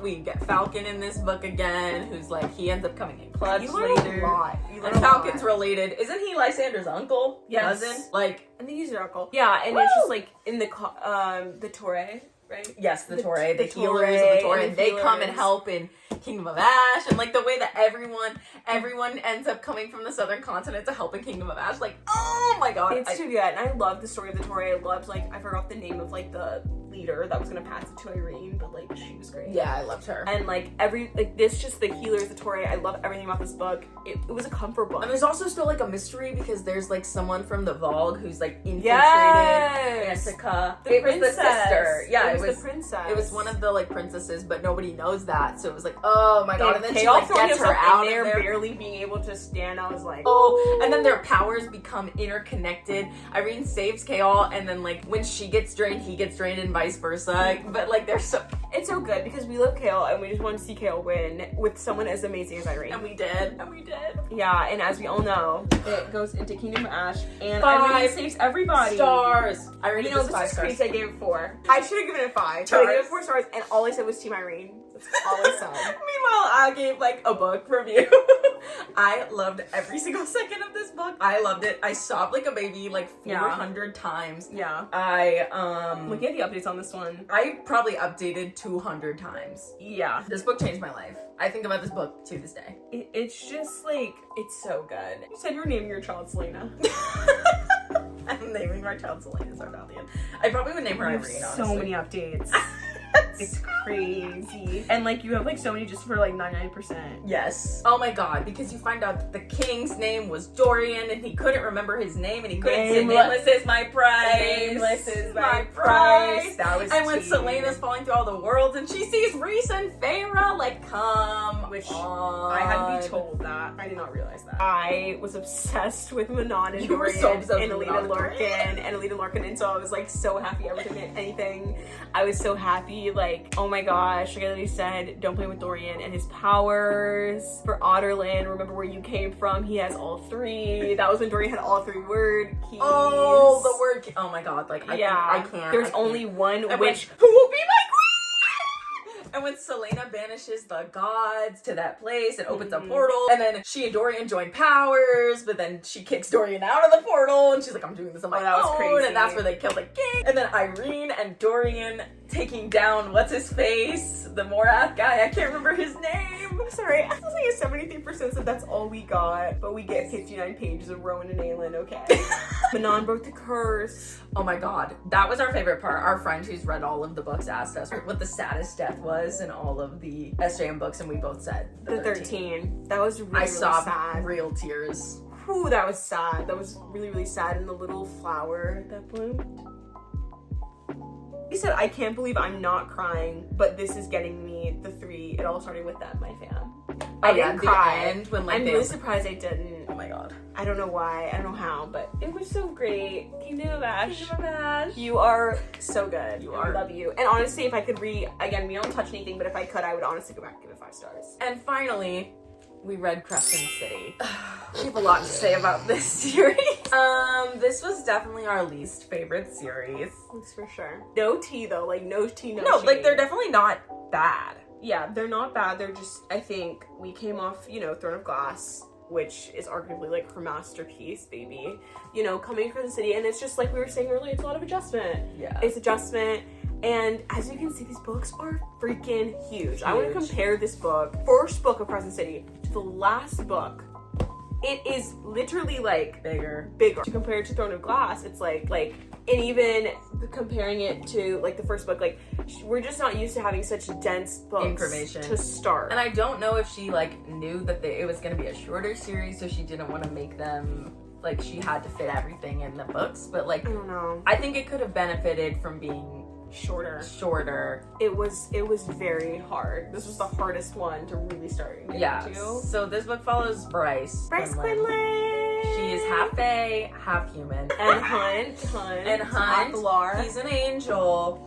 we get Falcon in this book again, who's like he ends up coming in clutch later. And Falcon's related. Isn't he Lysandra's uncle? Yes. Cousin? Like, I think he's her uncle. Yeah, and it's just like in the Torre, right? Yes, the Torre, the healers of the Torre, and they come and help in Kingdom of Ash, and like the way that everyone ends up coming from the southern continent to help in Kingdom of Ash, like, oh my god, it's too good. And I love the story of the Torre. I loved, like, I forgot the name of like the leader that was gonna pass it to Irene, but like she was great. Yeah, I loved her. And like this, just the healers, the Torre. I love everything about this book. It was a comfort book. And there's also still like a mystery because there's like someone from the Vogue who's like infiltrated Antica. It was the sister. Yeah, it was the princess. It was one of the like princesses, but nobody knows that. So it was like, oh my god. And then she like gets her out of there, barely being able to stand. I was like, oh. And then their powers become interconnected. Irene saves Kale, and then like when she gets drained, he gets drained, and vice versa. But like they're so. It's so good because we love Kale and we just want to see Kale win with someone as amazing as Irene. And we did. Yeah, and as we all know, it goes into Kingdom of Ash and 5 Irene saves everybody. Stars. Irene, you know, this 5 is stars. crazy. I gave it 4. I should have given it 5. But I gave it 4 stars, and all I said was Team Irene. That's all I said. Meanwhile, I gave like a book review. I loved every single second of this book. I loved it. I sobbed like a baby like 400 times. Yeah. Look at the updates on this one. I probably updated 200 times. Yeah. This book changed my life. I think about this book to this day. It's just like, it's so good. You said you were naming your child Selena. I'm naming my child Selena Sardalian. I probably would name her Irene, honestly. So many updates. It's crazy. And like you have like so many just for like 99%. Yes. Oh my god, because you find out that the king's name was Dorian and he couldn't remember his name and he couldn't say nameless is my prize. Nameless is my prize. That was when Selena's falling through all the worlds and she sees Rhys and Feyre, like, come Which on. I had to be told that. I did not realize that. I was obsessed with Manon and You were so obsessed and with Alita Lorcan, and so I was like so happy every time anything. I was so happy, like, oh my gosh, like I said, don't play with Dorian and his powers. For Otterland, remember where you came from, he has all 3. That was when Dorian had all 3 word keys. Oh, the word key. Oh my god, like, I can't. There's only one and which who will be my queen? And when Selena banishes the gods to that place and opens a portal, and then she and Dorian join powers, but then she kicks Dorian out of the portal, and she's like, I'm doing this on my that was own, crazy. and that's where they kill the king. And then Irene and Dorian taking down, what's his face? The Morath guy, I can't remember his name. I'm sorry, I was saying 73% said that's all we got, but we get 59 pages of Rowan and Aelin, okay. Manon broke the curse. Oh my god, that was our favorite part. Our friend who's read all of the books asked us what the saddest death was in all of the SJM books, and we both said the 13. That was really, I saw sad. Real tears. Whew, that was sad. That was really, really sad. And the little flower that bloomed. He said, I can't believe I'm not crying, but this is getting me the 3. It all started with them, my fam. I didn't cry. The end when, like, I'm really surprised I didn't. Oh my god. I don't know why. I don't know how, but it was so great. Kingdom of Ash. Kingdom of Ash. You are so good. You are. I love you. And honestly, if I could again, we don't touch anything, but if I could, I would honestly go back and give it 5 stars. And finally, we read Crescent City. We have a lot to say about this series. This was definitely our least favorite series. That's for sure. No tea though, like no tea, no No, shade. like they're definitely not bad. Yeah, they're not bad. They're just, I think we came off, Throne of Glass, which is arguably like her masterpiece, baby. Coming from the city, and it's just like we were saying earlier, it's a lot of adjustment. Yeah. It's adjustment. And as you can see, these books are freaking huge. I want to compare this book, first book of Crescent City, to the last book. It is literally like bigger. To compare it to Throne of Glass, it's like, and even comparing it to like the first book, like we're just not used to having such dense books information to start. And I don't know if she like knew that it was going to be a shorter series, so she didn't want to make them like she had to fit everything in the books. But like, I don't know. I think it could have benefited from being shorter. It was very hard. This was the hardest one to really start getting into. So this book follows Bryce Quinlan. She is half fae, half human. And Hunt. He's an angel.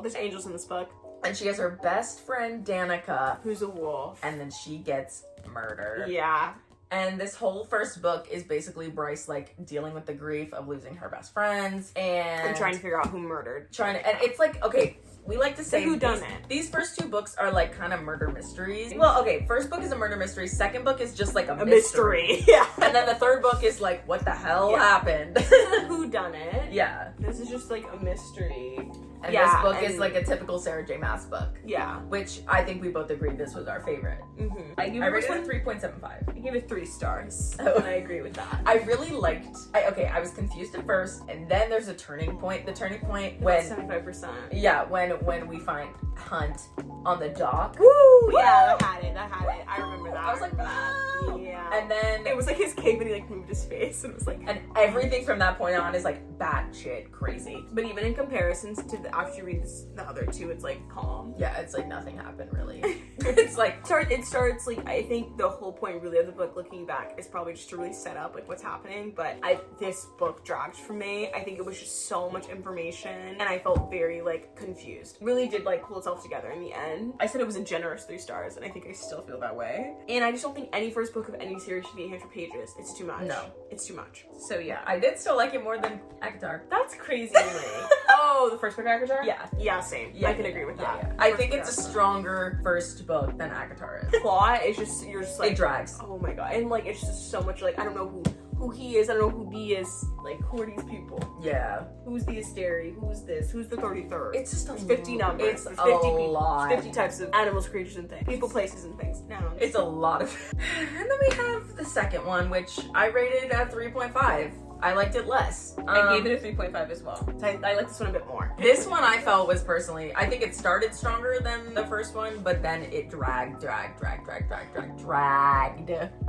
There's angels in this book. And she has her best friend Danica, who's a wolf. And then she gets murdered. Yeah. And this whole first book is basically Bryce like dealing with the grief of losing her best friends and trying to figure out who murdered. And it's like, okay, we like to say whodunit. These first 2 books are like kind of murder mysteries. Well, okay, first book is a murder mystery. Second book is just like a mystery. Yeah. And then the third book is like, what the hell happened? This is a whodunit. Yeah. This is just like a mystery. And this book is like a typical Sarah J. Maas book. Yeah. Which I think we both agreed this was our favorite. Mm-hmm. I rated it 3.75. I gave it 3 stars. Oh. And I agree with that. I really liked... I was confused at first, and then there's a turning point. The turning point when... 75%. Yeah, when we find Hunt on the dock. Woo! Yeah, that had it. I remember that. I was like, wow! Yeah. And then... It was like his cape and he like moved his face. And it was like... And everything from that point on is like batshit crazy. But even in comparisons to after you read the other 2, it's like calm. Yeah, it's like nothing happened really. It's like... It starts like, I think the whole point really of the book looking back is probably just to really set up like what's happening. But this book dragged for me. I think it was just so much information and I felt very like confused. Really did like pull itself together in the end. I said it was a generous 3 stars and I think I still feel that way. And I just don't think any first book of any series should be 800 pages. It's too much. No. It's too much. So yeah. I did still like it more than acotar. That's crazy to me. Oh, the first book of acotar? Yeah. Yeah, same. Yeah, I can agree with that. Yeah. I think it's a stronger first book than acotar is. Plot is just, you're just like... It drags. Oh my god. And like, it's just so much like, I don't know who he is, I don't know who B is, like, who are these people? Yeah. Who's the Asteri? Who's this? Who's the 33rd? It's just There's 50 numbers. It's There's 50 lot. 50 types of animals, creatures, and things. People, places, and things. Nouns. It's a lot of... And then we have the second one, which I rated at 3.5. I liked it less. I gave it a 3.5 as well. I like this one a bit more. This one I felt was personally, I think it started stronger than the first one, but then it dragged.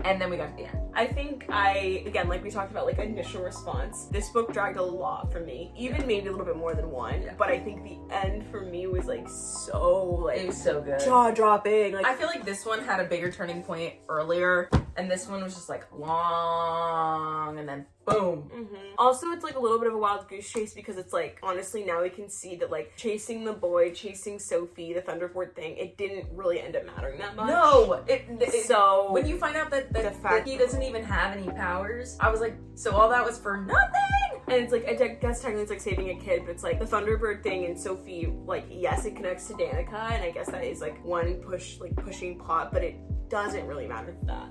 And then we got to the end. I think again, like we talked about, like initial response, this book dragged a lot for me. Even maybe a little bit more than one. Yeah. But I think the end for me was like so like... It was so good. Jaw-dropping. Like, I feel like this one had a bigger turning point earlier, and this one was just like long, and then boom. Mm-hmm. Also, it's like a little bit of a wild goose chase because it's like, honestly, now we can see that like chasing the boy, chasing Sophie, the Thunderboard thing, it didn't really end up mattering that much. No! So when you find out that he doesn't even have any powers, I was like, so all that was for nothing? And it's like, I guess technically it's like saving a kid, but it's like the Thunderbird thing and Sophie, like, yes, it connects to Danica, and I guess that is like one pushing plot, but it doesn't really matter that.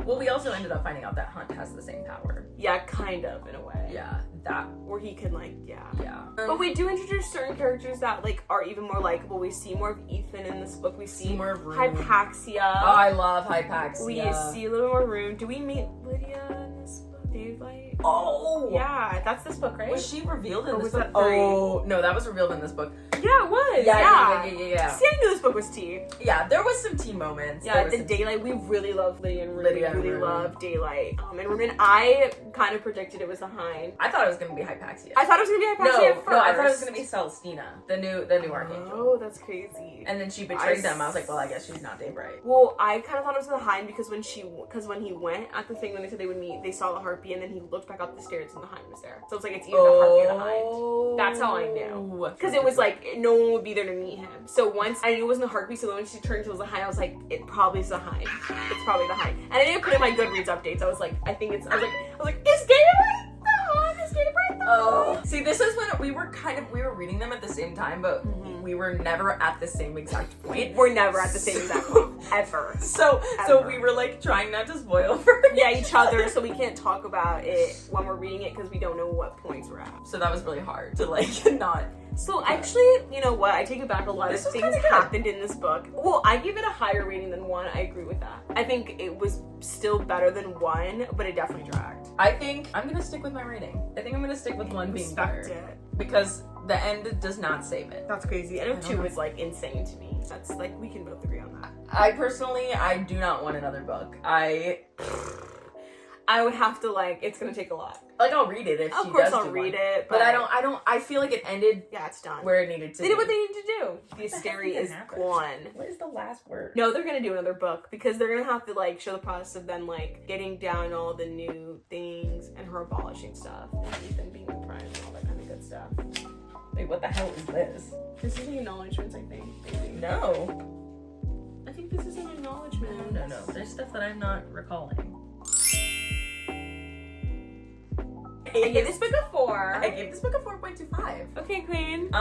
Well, we also ended up finding out that Hunt has the same power. Yeah, kind of, in a way. Yeah, that. Where he can, like, yeah. But we do introduce certain characters that, like, are even more likable. We see more of Ethan in this book. We see more of Rune. Hypaxia. Oh, I love Hypaxia. We see a little more Rune. Do we meet Lydia in this book? Daylight? Oh! Yeah, that's this book, right? Was she revealed in this book? book? Oh, no, that was revealed in this book. Yeah, it was. Yeah. See, I knew this book was tea. Yeah, there was some tea moments. Yeah, the Daylight, we really love Lydia and Rune. Lydia we really and Rune. love Daylight. And Rune, I kind of predicted it was the Hind. I thought it was going to be Hypaxia. I thought it was going to be Hypaxia at first. No, I thought it was going to be Celestina, the new Archangel. Oh, that's crazy. And then she betrayed them. I was like, well, I guess she's not Daybright. Well, I kind of thought it was the Hind because when he went at the thing when they said they would meet, they saw the harpy and then he looked back up the stairs and the Hind was there. So it's like it's either the harpy or the Hind. That's how I knew. Because it was like no one would be there to meet him. So once I knew it wasn't the harpy, so then when she turned to the Hind, I was like, it probably is the Hind. It's probably the Hind. And I didn't put in my Goodreads updates. I was like, I was like, is Daybright the Hind? Is Daybright the Hind? Oh, see, this is when we were reading them at the same time, but we were never at the same exact point. We're never at the same exact point ever. So we were like trying not to spoil for each other, so we can't talk about it when we're reading it because we don't know what points we're at. So that was really hard to like not. So actually, you know what? I take it back. A lot of things happened in this book. Well, I give it a higher rating than 1. I agree with that. I think it was still better than 1, but it definitely dragged. I think I'm gonna stick with my rating. I think I'm gonna stick with 1 being better. Because the end does not save it. That's crazy. I know 2 is like insane to me. That's like we can both agree on that. I personally, I do not want another book. I would have to it's gonna take a lot. Like I'll read it if she does. Of course I'll read it, but I feel like it ended. Yeah, it's done where it needed to. They did what they needed to do. The hysteria is gone. What is the last word? No, they're gonna do another book because they're gonna have to show the process of them getting down all the new things and her abolishing stuff and Ethan being the prime and all that kind of good stuff. Wait, what the hell is this? This is the acknowledgements, I think. Maybe. No. I think this is an acknowledgement. No. There's stuff that I'm not recalling. I gave this book a 4. I gave this book a 4.25. Okay, queen.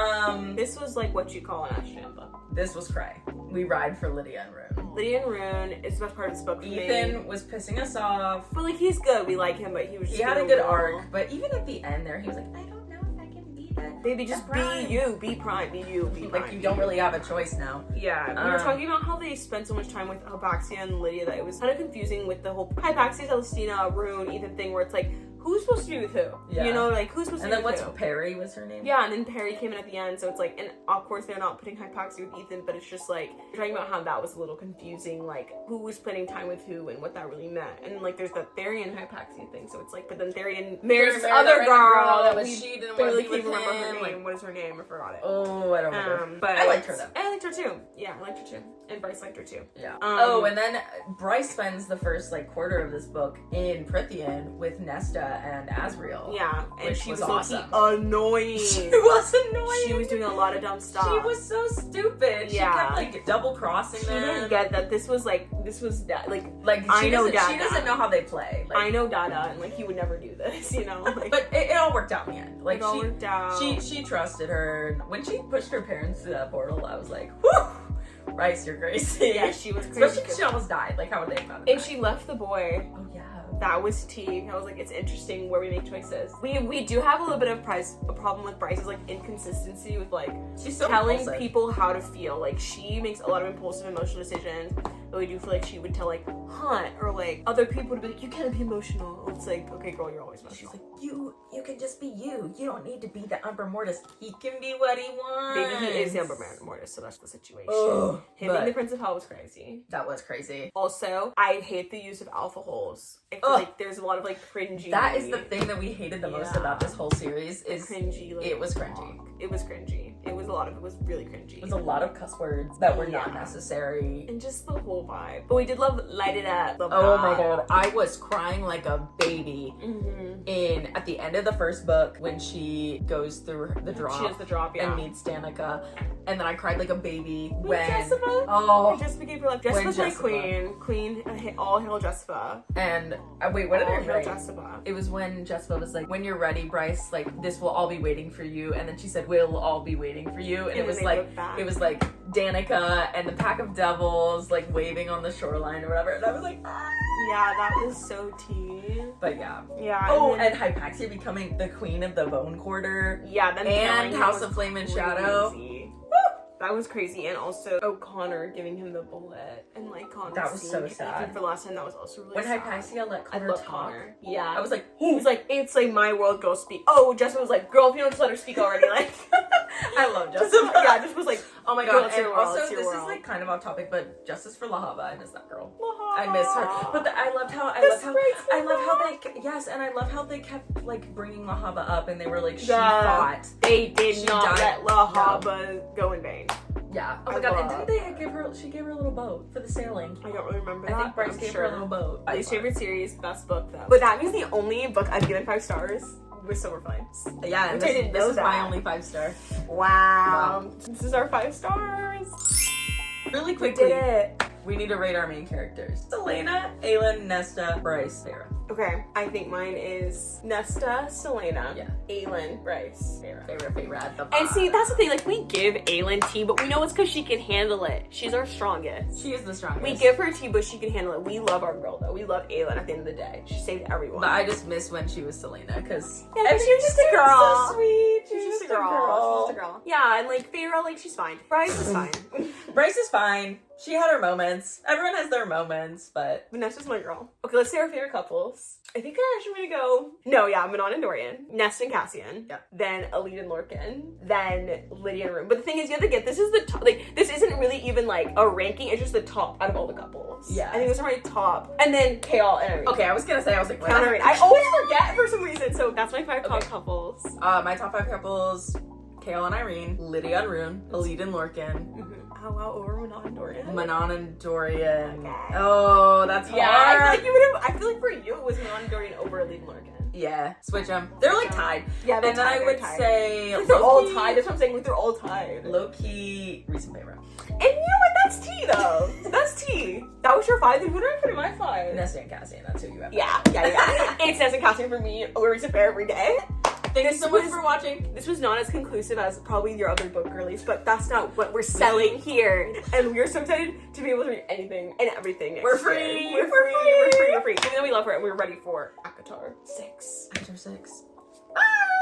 This was what you call an estrogen book. This was cray. We ride for Lydia and Rune. Lydia and Rune is the best part of this book for Ethan was pissing us off. But he's good. We like him, but he had a good arc. But even at the end there, he was like, I don't know if I can be that. Baby, just be you. Be prime. Be you. Be prime. Like you don't really have a choice now. Yeah. We were talking about how they spent so much time with Hypaxia and Lydia that it was kind of confusing with the whole Hypaxia, Celestina, Rune, Ethan thing where it's like, who's supposed to be with who? Yeah. You know, who's supposed to be with who? And then what's Perry was her name? Yeah, and then Perry came in at the end, so it's and of course they're not putting Hypaxia with Ethan, but it's just you're talking about how that was a little confusing, who was spending time with who and what that really meant. And there's that Therian Hypaxia thing, so it's but then Therian marries this other girl that was she didn't want to be with remember him. her name. What is her name? I forgot it. Oh, I don't remember. But I liked her though. I liked her too. Yeah, I liked her too. And Bryce liked her too. Yeah. And then Bryce spends the first quarter of this book in Prithian with Nesta and Asriel. Yeah, and she was awesome. Annoying. She was annoying. She was doing a lot of dumb stuff. She was so stupid. Yeah. She kept double crossing them. She didn't get that this was she doesn't know how they play. I know Dada, and he would never do this, you know. But it all worked out in the end. It all worked out. She trusted her. When she pushed her parents through that portal, I was like, whew, Bryce, you're crazy. Yeah, she was crazy. Especially because she almost died. How would they have found it? And she left the boy. Oh yeah. That was tea. I was it's interesting where we make choices. We do have a little bit of a problem with Bryce's inconsistency with she's so telling impulsive. People how to feel. She makes a lot of impulsive emotional decisions, but we do feel she would tell Hunt or other people to be you can't be emotional. It's okay, girl, you're always emotional. She's you can just be you. You don't need to be the Umber Mortis. He can be what he wants. Maybe he is the Umber Mortis, so that's the situation. Ugh, Him being the Prince of Hell was crazy. That was crazy. Also, I hate the use of alpha holes. I feel there's a lot of cringy. That is the thing that we hated the most about this whole series. Is cringy. It was cringy. Talk. It was cringy. It was a lot of it was really cringy. It was a lot of cuss words that were not necessary. And just the whole vibe. But we did love Light It Up. Oh my god. I was crying like a baby at the end of the first book when she goes through the drop. She has the drop, and meets Danica. And then I cried like a baby when Jessica. Oh, Jessica gave her life. Jessica's my queen. Queen, all hail Jessica. And wait, what did I write? Jessica. It was when Jessica was like, when you're ready, Bryce, like this will all be waiting for you. And then she said, we'll all be waiting for you. And it was like Danica and the pack of devils like waving on the shoreline or whatever. And I was like, ah. Yeah, that was so tea. But yeah. Yeah. Oh, and Hypaxia becoming the queen of the Bone Quarter. Yeah, then and House of Flame and Shadow. That was crazy, and also O'Connor giving him the bullet, and like Connor. That was so sad. For the last time, that was also really when sad. Hypaxia let Connor talk. Yeah, I was like, he was like, it's like my world, go speak. Oh, Jessica was like, girl, if you don't just let her speak already, like. I love Jessica. Yeah, just was like, oh my god, and also this is like kind of off topic, but justice for La Hava. I miss that girl. I miss her. But I loved how I love how they kept like bringing La Hava up, and they were like, she fought. They did not let La Hava go in vain. Yeah. Oh my god. And didn't they give her? She gave her a little boat for the sailing. I don't really remember that. I think Bryce gave her a little boat. Least favorite series, best book though. But that means the only book I've given 5 stars was Silver Flames. Yeah. Which I didn't know. This is my only 5-star. Wow. This is our 5 stars. Really quickly. We did it. We need to rate our main characters. Selena, Aelin, Nesta, Bryce, Sarah. Okay, I think mine is Nesta, Selena, Aelin, Bryce, Sarah. Favorite at the bottom. And see, that's the thing, like, we give Aelin tea, but we know it's because she can handle it. She's our strongest. She is the strongest. We give her tea, but she can handle it. We love our girl, though. We love Aelin at the end of the day. She saved everyone. But I just miss when she was Selena, because she was just a girl. So sweet. She's just a girl. She's just a girl. Yeah, and like, Feyre, like, she's fine. Bryce is fine. Bryce is fine. She had her moments. Everyone has their moments, but Nesta's my girl. Okay, let's say our favorite couples. I think I actually gonna go. No, yeah, Manon and Dorian, Nesta and Cassian. Yeah. Then Elite and Lorcan. Then Lydia and Rune. But the thing is, you have to get this is the top. Like, this isn't really even like a ranking. It's just the top out of all the couples. Yeah. I think those are my top. And then Kale and Irene. Okay, I was gonna say like Irene. I always forget for some reason. So that's my 5 top couples. My top 5 couples: Kale and Irene, Lydia and Rune, Elite and Lorcan. Oh wow, over Manon and Dorian. Manon and Dorian. Okay. Oh, that's hard. I feel like you would have. I feel like for you it was Manon and Dorian over Elite and Lorcan. Yeah, switch them. They're like tied. Yeah, they're and tied. And then I would say like they're all tied. That's what I'm saying. Like they're all tied. Low key, recent favorite. And you know what? That's tea though. That's tea. That was your 5. Then who did I put in my 5? Nesta and Cassian. That's who you have. Yeah. It's Nesta and Cassian for me. Over recent fair every day. Thank you so much for watching. This was not as conclusive as probably your other book girlies, but that's not what we're selling here. And we're so excited to be able to read anything and everything. We're free. We're free. Even though we love her and we're ready for acotar 6. Acotar 6. Bye.